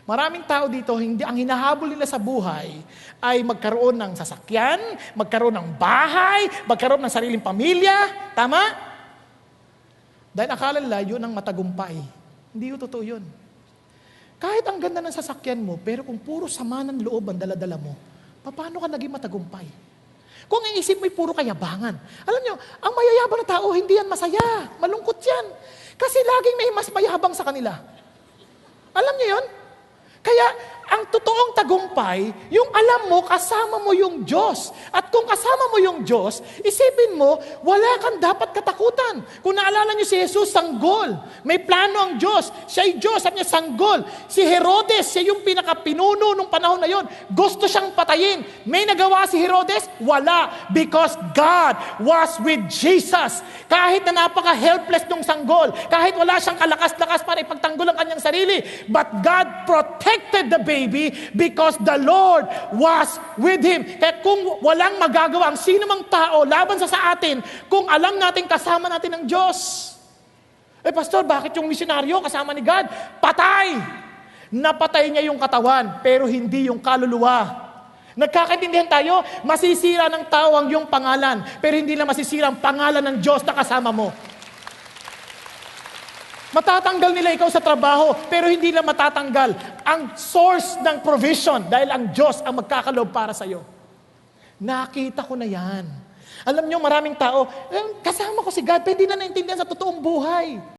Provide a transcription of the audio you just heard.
Maraming tao dito, hindi, ang hinahabol nila sa buhay ay magkaroon ng sasakyan, magkaroon ng bahay, magkaroon ng sariling pamilya. Tama? Dahil akala nila yun ang matagumpay. Hindi yun totoo yun. Kahit ang ganda ng sasakyan mo, pero kung puro sama ng loob ang daladala mo, paano ka naging matagumpay? Kung ang isip mo'y puro kayabangan. Alam nyo, ang mayayabang na tao, hindi yan masaya. Malungkot yan. Kasi laging may mas mayabang sa kanila. Alam nyo yun? Kaya, ang totoong tagumpay, yung alam mo, kasama mo yung Diyos. At kung kasama mo yung Diyos, isipin mo, wala kang dapat katakutan. Kung naalala niyo si Jesus, sanggol. May plano ang Diyos. Siya'y Diyos, sabi niya, sanggol. Si Herodes, siya yung pinakapinuno nung panahon na yon. Gusto siyang patayin. May nagawa si Herodes? Wala. Because God was with Jesus. Kahit na napaka-helpless nung sanggol, kahit wala siyang kalakas-lakas para ipagtanggol ang kanyang sarili, but God protected the baby because the Lord was with him. Kaya kung walang magagawa ang sino mang tao laban sa atin, kung alam natin kasama natin ang Diyos. Pastor, bakit yung misyonaryo kasama ni God? Patay! Napatay niya yung katawan, pero hindi yung kaluluwa. Nagkakaintindihan tayo, masisira ng tao ang iyong pangalan, pero hindi na masisira ang pangalan ng Diyos na kasama mo. Matatanggal nila ikaw sa trabaho, pero hindi na matatanggal ang source ng provision dahil ang Diyos ang magkakaloob para sa iyo. Nakita ko na yan. Alam niyo, maraming tao, kasama ko si God, pero hindi na naintindihan sa totoong buhay.